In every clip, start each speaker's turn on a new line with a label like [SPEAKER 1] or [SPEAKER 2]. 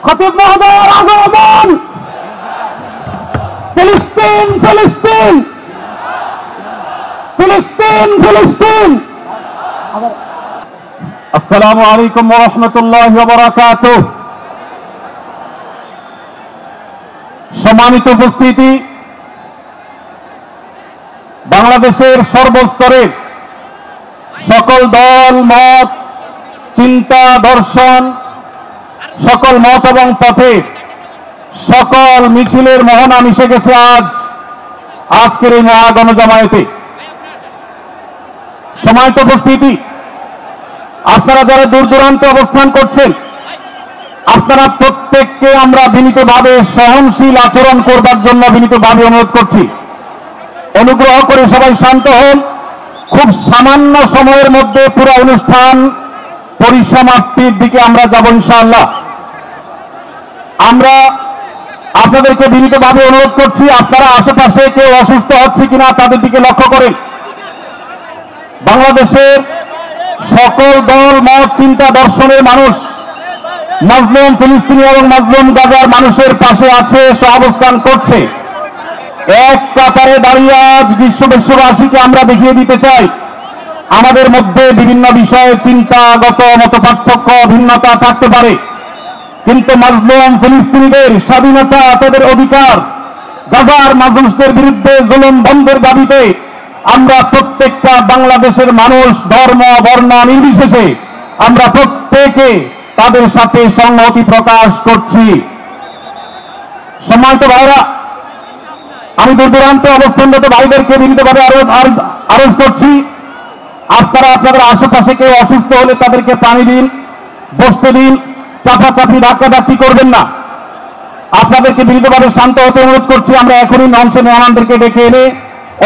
[SPEAKER 1] খতিব মহোদয়ের আগমন। ফিলিস্তিন ফিলিস্তিন ফিলিস্তিন ফিলিস্তিন। আসসালামু আলাইকুম ওয়া রাহমাতুল্লাহি ওয়া বারাকাতুহু। সম্মানিত উপস্থিতি, বাংলাদেশের সর্বস্তরের সকল দল মত, চিন্তা, দর্শন, সকল মত এবং পথে সকল মিছিলের মোহনা মিশে গেছে আজকের এই মহাগণজামায়াতে। সম্মানিত উপস্থিতি, আপনারা যারা দূর দূরান্তে অবস্থান করছেন, আপনারা প্রত্যেককে আমরা বিনীতভাবে সহনশীল আচরণ করবার জন্য বিনীতভাবে অনুরোধ করছি। অনুগ্রহ করে সবাই শান্ত হন। খুব সামান্য সময়ের মধ্যে পুরো অনুষ্ঠান পরিসমাপ্তির দিকে আমরা যাব ইনশাআল্লাহ। আমরা আপনাদেরকে বিনীতভাবে অনুরোধ করছি, আপনারা আশেপাশে কেউ অসুস্থ হচ্ছে কিনা তাদের দিকে লক্ষ্য করেন। বাংলাদেশের সকল দল মত, চিন্তা, দর্শনের মানুষ মাজলুম ফিলিস্তিনি এবং মাজলুম গাজার মানুষের পাশে আছে, সহাবস্থান করছে। এক কাতারে দাঁড়িয়ে আজ বিশ্ববাসীকে আমরা দেখিয়ে দিতে চাই, আমাদের মধ্যে বিভিন্ন বিষয়ে চিন্তাগত মত পার্থক্য, ভিন্নতা থাকতে পারে, কিন্তু মাজলুম ফিলিস্তিনিদের স্বাধীনতা, তাদের অধিকার, গাজার মানুষদের বিরুদ্ধে জুলুম বন্ধের দাবিতে আমরা প্রত্যেকটা বাংলাদেশের মানুষ ধর্ম বর্ণ নির্বিশেষে আমরা প্রত্যেকে তাদের সাথে সংহতি প্রকাশ করছি। সম্মানিত ভাইরা, আমি দূর দূরান্তে অবস্থানরত ভাইদেরকে বিনীতভাবে আরজ করছি, আপনারা আপনাদের আশেপাশে কেউ অসুস্থ হলে তাদেরকে পানি দিন, বসতে দিন, চাপাচাপি ধাক্কাধাক্কি করবেন না। আপনাদেরকে বিনীতভাবে শান্ত হতে অনুরোধ করছি। আমরা এখনই মঞ্চে মেহমানদেরকে ডেকে এনে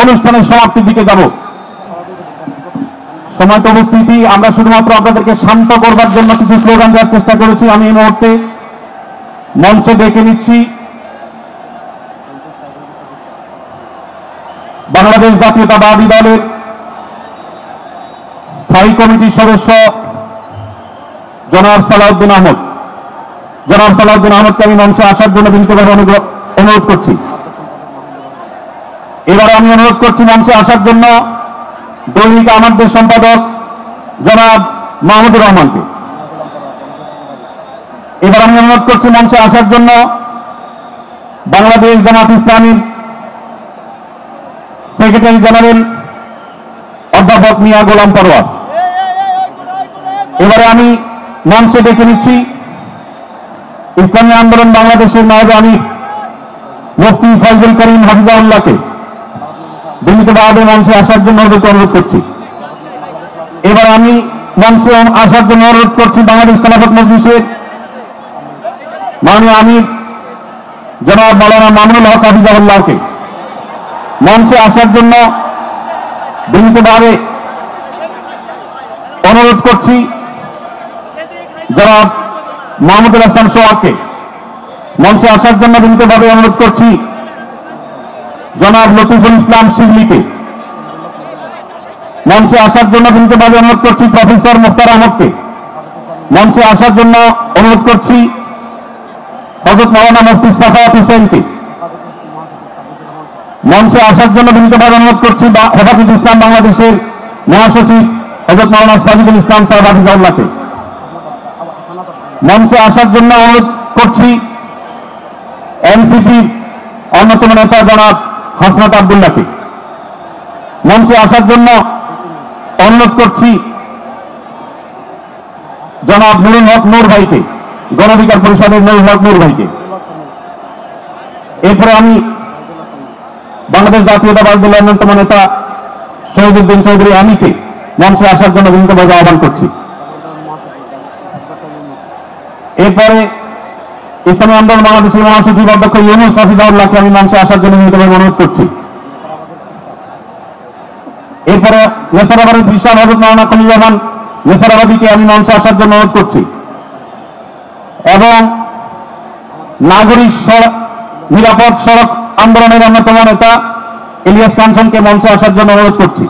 [SPEAKER 1] অনুষ্ঠানের সমাপ্তির দিকে যাব। সম্মানিত উপস্থিতি, আমরা শুধুমাত্র আপনাদেরকে শান্ত করবার জন্য কিছু স্লোগান দেওয়ার চেষ্টা করেছি। আমি এই মুহূর্তে মঞ্চে ডেকে নিচ্ছি বাংলাদেশ জাতীয়তাবাদী দলের স্থায়ী কমিটির সদস্য জনাব সালাউদ্দিন আহমদ। জনাব সালাউদ্দিন আহমদকে আমি মঞ্চে আসার জন্য বিনীতভাবে অনুরোধ করছি। এবার আমি অনুরোধ করছি মঞ্চে আসার জন্য দৈনিক আমাদের সম্পাদক জনাব মাহমুদুর রহমানকে। এবার আমি অনুরোধ করছি মঞ্চে আসার জন্য বাংলাদেশ জামাত ইসলামীর সেক্রেটারি জেনারেল অধ্যাপক মিয়া গোলাম পরোয়ার। এবারে আমি মঞ্চে ডেকে নিচ্ছি ইসলামী আন্দোলন বাংলাদেশের নায়েবে আমির মুফতি ফয়জুল করিম হাফিজাহুল্লাহকে বিনীতভাবে মঞ্চে আসার জন্য অনুরোধ করছি। এবার আমি মঞ্চে আসার জন্য অনুরোধ করছি বাংলাদেশ খেলাফত মজলিসের মাননীয় আমির জনাব মাওলানা মামুনুল হক হাফিজাহুল্লাহকে মঞ্চে আসার জন্য বিনীতভাবে অনুরোধ করছি। জনাব মাহমুদুল হাসান সোহাগকে মঞ্চে আসার জন্য বিনীতভাবে অনুরোধ করছি। জনাব লতিফুল ইসলাম শিবলিকে মঞ্চে আসার জন্য বিনীতভাবে অনুরোধ করছি। প্রফেসর মুখতার আহমদকে মঞ্চে আসার জন্য অনুরোধ করছি। হযরত মাওলানা মুফতি সাখাওয়াত হোসেনকে মঞ্চে আসার জন্য বিনীতভাবে অনুরোধ করছি। হেফাজত ইসলাম বাংলাদেশের মহাসচিব হযরত মাওলানা সাজিদুল ইসলাম সাহেব হাফিজাহুল্লাহকে মঞ্চে আসার জন্য অনুরোধ করছি। এনসিপির অন্যতম নেতা জনাব হাসনাত আব্দুল্লাহকে মঞ্চে আসার জন্য অনুরোধ করছি। জনাব নুরুল হক নূর ভাইকে, গণঅধিকার পরিষদের নুরুল হক নূর ভাইকে। এরপরে আমি বাংলাদেশ জাতীয়তাবাদী দলের অন্যতম নেতা শহীদুদ্দিন চৌধুরী আমিকে মঞ্চে আসার জন্য বিনীতভাবে আহ্বান করছি। এরপরে ইসলামী আন্দোলন বাংলাদেশের মহাসচিব অধ্যক্ষ ইউনুস হাফিজাহুল্লাহকে আমি মঞ্চে আসার জন্য বিনীতভাবে অনুরোধ করছি। এরপরে নেসারাবাদের বিশাল হযরত মাওলানা খলিলুর রহমান নেসারাবাদীকে আমি মঞ্চে আসার জন্য অনুরোধ করছি এবং নাগরিক নিরাপদ সড়ক আন্দোলনের অন্যতম নেতা ইলিয়াস কাঞ্চনকে মঞ্চে আসার জন্য অনুরোধ করছি।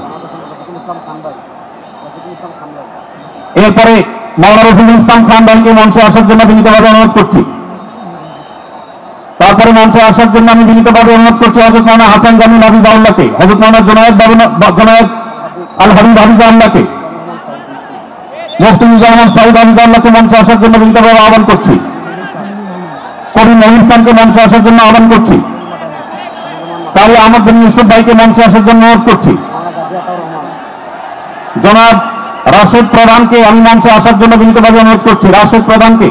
[SPEAKER 1] এরপরে মাওলানা রফিকুল ইসলাম খান ভাইকে মঞ্চে আসার জন্য বিনীতভাবে অনুরোধ করছি। তারপরে মঞ্চে আসার জন্য আমি বিনীতভাবে অনুরোধ করছি হযরত মাওলানা হাসান জামিল হাফিজাহুল্লাহকে, হযরত মাওলানা জুনায়েদ আল হাবিব হাফিজাহুল্লাহকে, মুফতি মিজানুর সাইদ হাফিজাহুল্লাহকে মঞ্চে আসার জন্য বিনীতভাবে আহ্বান করছি। করিম মহিউদ্দিন খানকে মঞ্চে আসার জন্য আহ্বান করছি। তাহলে আহমদ বিন ইউসুফ ভাইকে মঞ্চে আসার জন্য অনুরোধ করছি। জনাব রাশেদ প্রধানকে আমি মঞ্চে আসার জন্য বিনীতভাবে অনুরোধ করছি। রাশেদ প্রধানকে